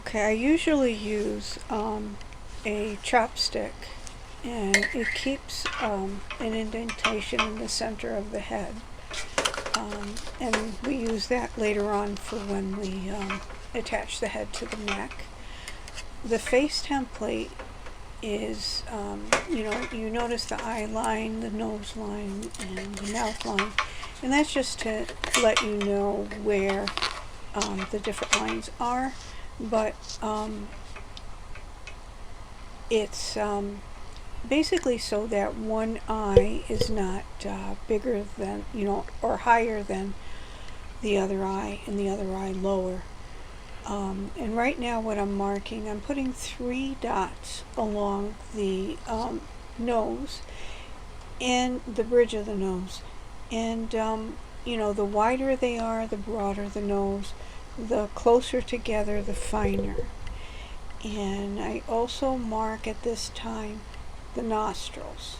Okay, I usually use a chopstick, and it keeps an indentation in the center of the head. And we use that later on for when we attach the head to the neck. The face template is, you notice the eye line, the nose line, and the mouth line. And that's just to let you know where the different lines are. But it's basically so that one eye is not bigger than, or higher than the other eye, and the other eye lower. And right now what I'm marking, I'm putting 3 dots along the nose and the bridge of the nose. And, the wider they are, the broader the nose, the closer together, the finer. And I also mark at this time the nostrils.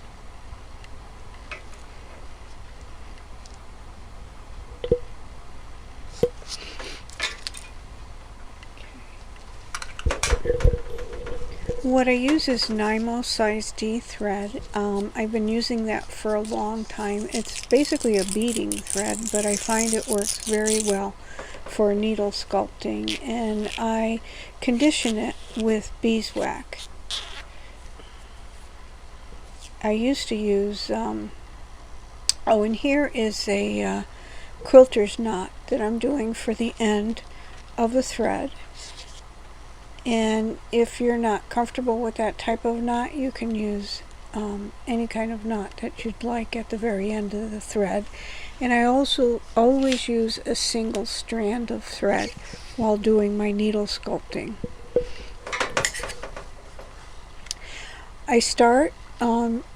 What I use is Nymo size D thread. I've been using that for a long time. It's basically a beading thread, but I find it works very well for needle sculpting, and I condition it with beeswax. I used to use, and here is a quilter's knot that I'm doing for the end of the thread. And if you're not comfortable with that type of knot, you can use any kind of knot that you'd like at the very end of the thread. And I also always use a single strand of thread while doing my needle sculpting. I start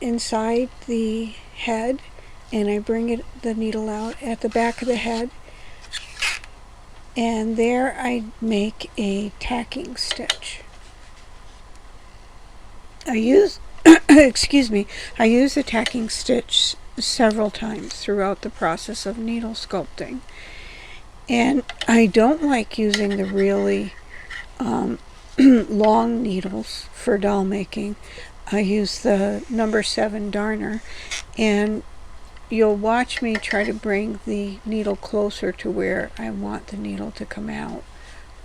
inside the head, and I bring the needle out at the back of the head, and there I make a tacking stitch. I use I use the tacking stitch several times throughout the process of needle sculpting. And I don't like using the really long needles for doll making. I use the number 7 darner, and you'll watch me try to bring the needle closer to where I want the needle to come out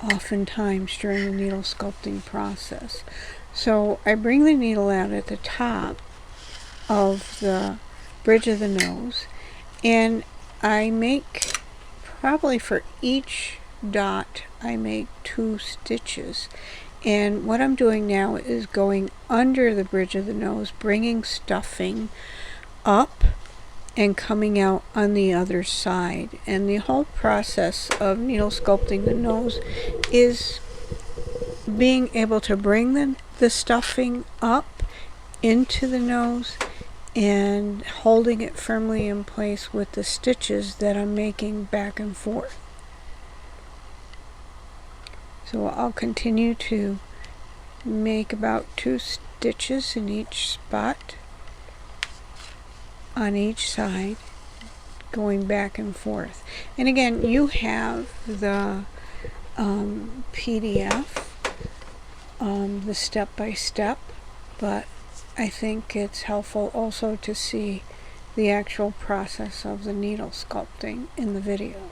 oftentimes during the needle sculpting process. So I bring the needle out at the top of the bridge of the nose, and I make, probably for each dot, I make 2 stitches. And what I'm doing now is going under the bridge of the nose, bringing stuffing up and coming out on the other side. And the whole process of needle sculpting the nose is being able to bring the stuffing up into the nose and holding it firmly in place with the stitches that I'm making back and forth. So I'll continue to make about 2 stitches in each spot on each side, going back and forth. And again, you have the PDF, the step-by-step, but I think it's helpful also to see the actual process of the needle sculpting in the video.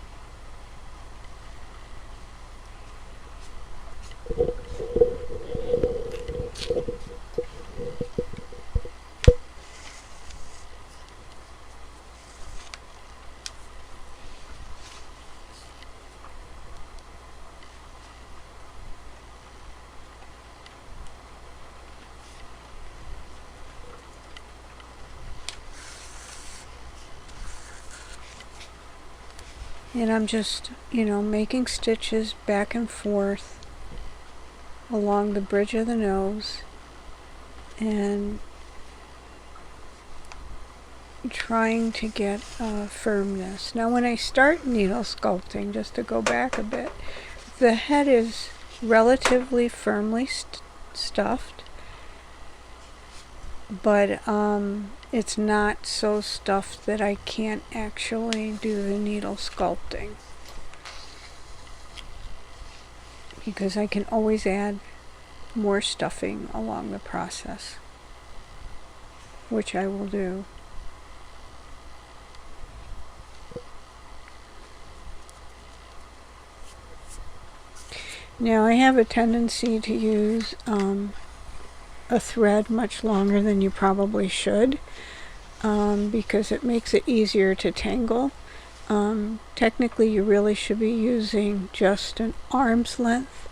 And I'm just, making stitches back and forth along the bridge of the nose and trying to get firmness. Now when I start needle sculpting, just to go back a bit, the head is relatively firmly stuffed, but it's not so stuffed that I can't actually do the needle sculpting. because I can always add more stuffing along the process, which I will do. Now I have a tendency to use a thread much longer than you probably should, because it makes it easier to tangle. Technically you really should be using just an arm's length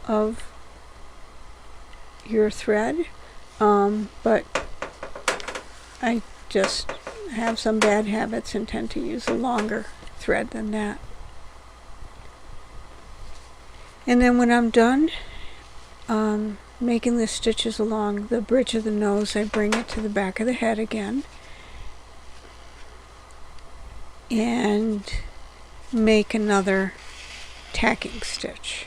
of your thread, but I just have some bad habits and tend to use a longer thread than that. And then when I'm done making the stitches along the bridge of the nose, I bring it to the back of the head again and make another tacking stitch.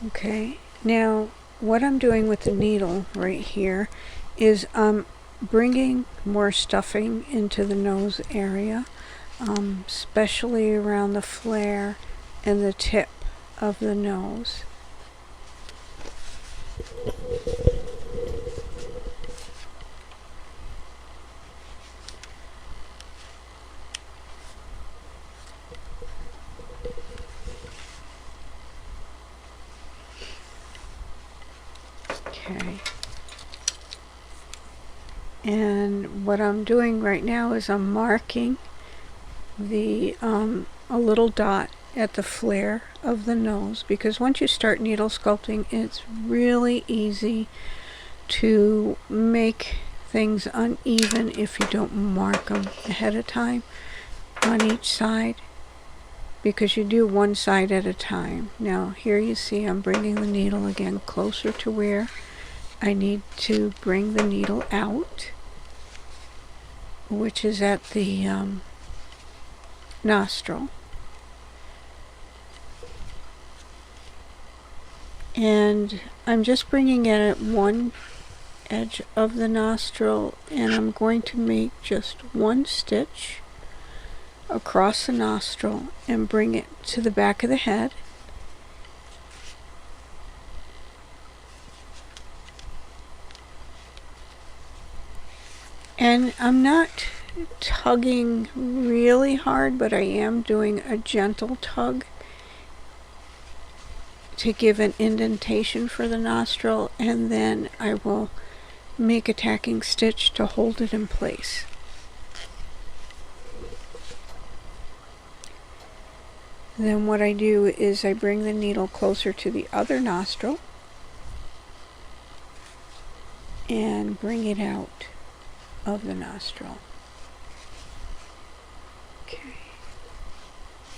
Okay, now what I'm doing with the needle right here is I'm bringing more stuffing into the nose area, especially around the flare and the tip of the nose. Okay. And what I'm doing right now is I'm marking the a little dot at the flare of the nose, because once you start needle sculpting, it's really easy to make things uneven if you don't mark them ahead of time on each side, because you do one side at a time. Now here you see I'm bringing the needle again closer to where I need to bring the needle out, which is at the nostril. And I'm just bringing it at one edge of the nostril, and I'm going to make just one stitch across the nostril and bring it to the back of the head. And I'm not tugging really hard, but I am doing a gentle tug to give an indentation for the nostril, and then I will make a tacking stitch to hold it in place. Then what I do is I bring the needle closer to the other nostril and bring it out of the nostril. Okay.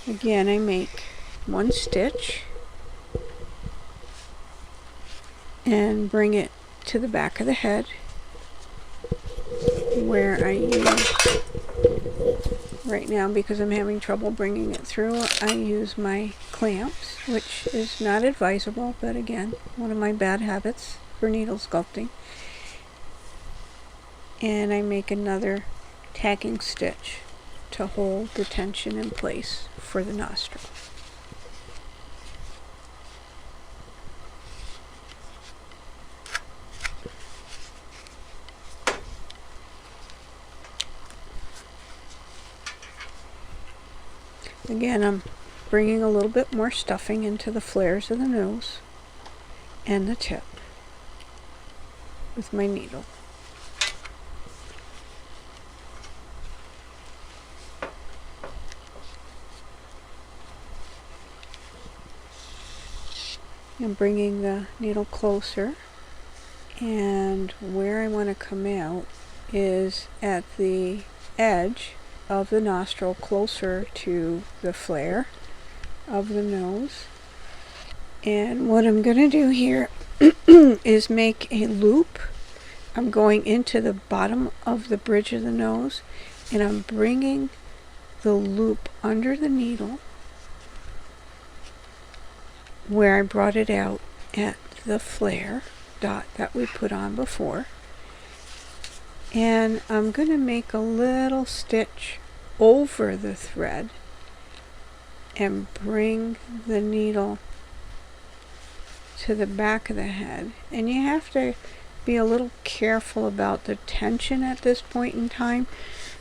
Again, I make one stitch and bring it to the back of the head, where I use, right now because I'm having trouble bringing it through, I use my clamps, which is not advisable, but again, one of my bad habits for needle sculpting. And I make another tacking stitch to hold the tension in place for the nostril. Again, I'm bringing a little bit more stuffing into the flares of the nose and the tip with my needle. I'm bringing the needle closer, and where I want to come out is at the edge of the nostril, closer to the flare of the nose. And what I'm going to do here is make a loop. I'm going into the bottom of the bridge of the nose and I'm bringing the loop under the needle where I brought it out at the flare dot that we put on before. And I'm going to make a little stitch over the thread and bring the needle to the back of the head. And you have to be a little careful about the tension at this point in time,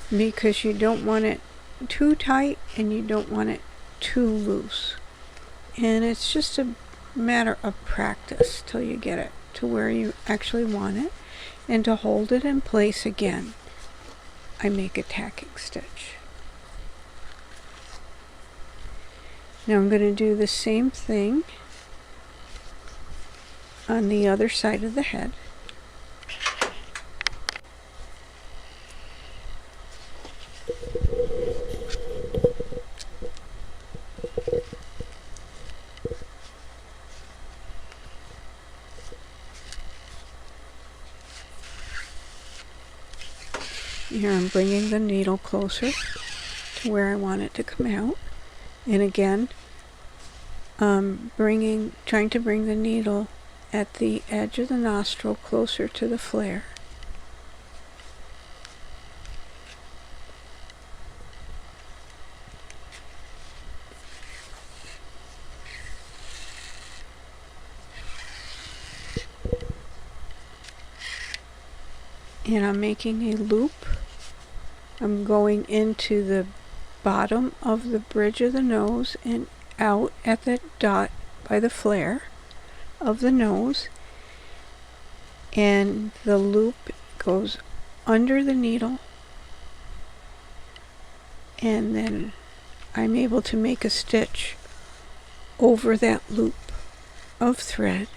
because you don't want it too tight and you don't want it too loose. And it's just a matter of practice till you get it to where you actually want it. And to hold it in place again, I make a tacking stitch. Now I'm going to do the same thing on the other side of the head. Here I'm bringing the needle closer to where I want it to come out. And again, trying to bring the needle at the edge of the nostril closer to the flare. And I'm making a loop. I'm going into the bottom of the bridge of the nose and out at the dot by the flare of the nose, and the loop goes under the needle, and then I'm able to make a stitch over that loop of thread,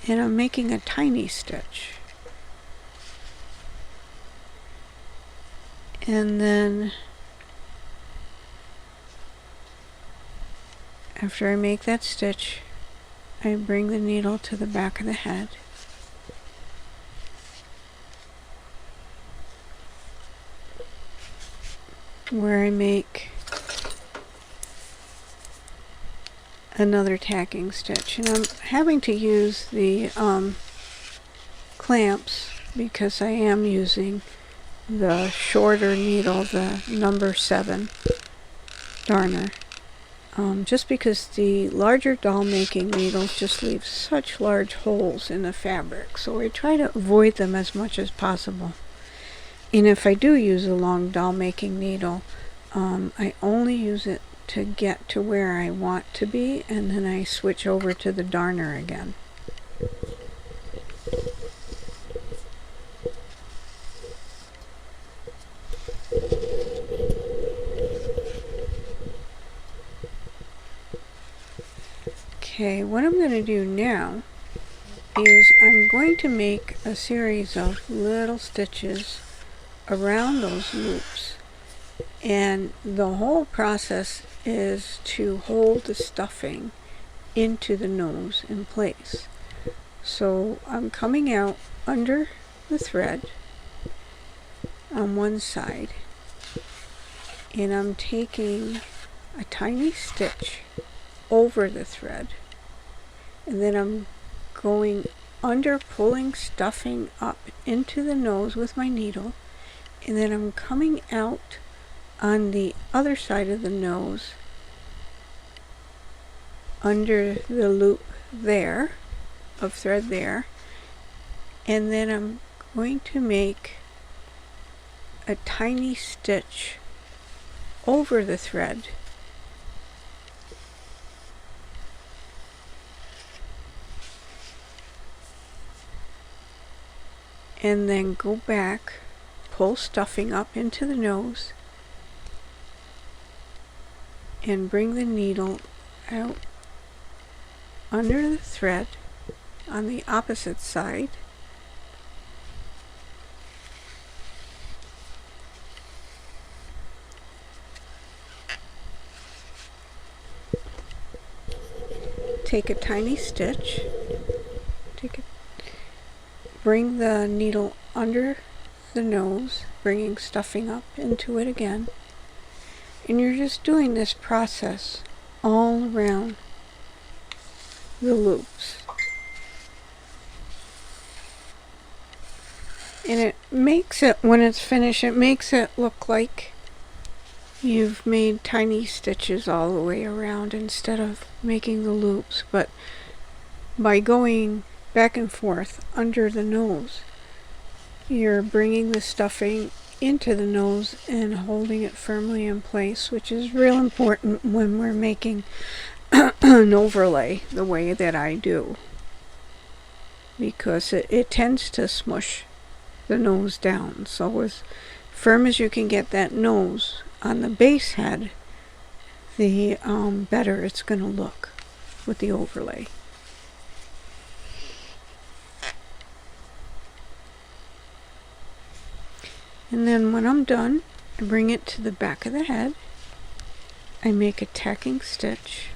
and I'm making a tiny stitch. And then after I make that stitch, I bring the needle to the back of the head. Where I make another tacking stitch. And I'm having to use the clamps because I am using the shorter needle, the number 7 darner. Just because the larger doll making needles just leave such large holes in the fabric, so I try to avoid them as much as possible. And if I do use a long doll making needle, I only use it to get to where I want to be, and then I switch over to the darner again. Okay, what I'm going to do now is I'm going to make a series of little stitches around those loops, and the whole process is to hold the stuffing into the nose in place. So I'm coming out under the thread on one side, and I'm taking a tiny stitch over the thread, and then I'm going under, pulling stuffing up into the nose with my needle, and then I'm coming out on the other side of the nose under the loop there of thread there, and then I'm going to make a tiny stitch over the thread, and then go back, pull stuffing up into the nose, and bring the needle out under the thread on the opposite side, take a tiny stitch, bring the needle under the nose, bringing stuffing up into it again. And you're just doing this process all around the loops. And it makes it, when it's finished, it makes it look like you've made tiny stitches all the way around instead of making the loops. But by going back and forth under the nose, you're bringing the stuffing into the nose and holding it firmly in place, which is real important when we're making an overlay the way that I do, because it tends to smush the nose down. So as firm as you can get that nose on the base head, the better it's going to look with the overlay. And then when I'm done, I bring it to the back of the head. I make a tacking stitch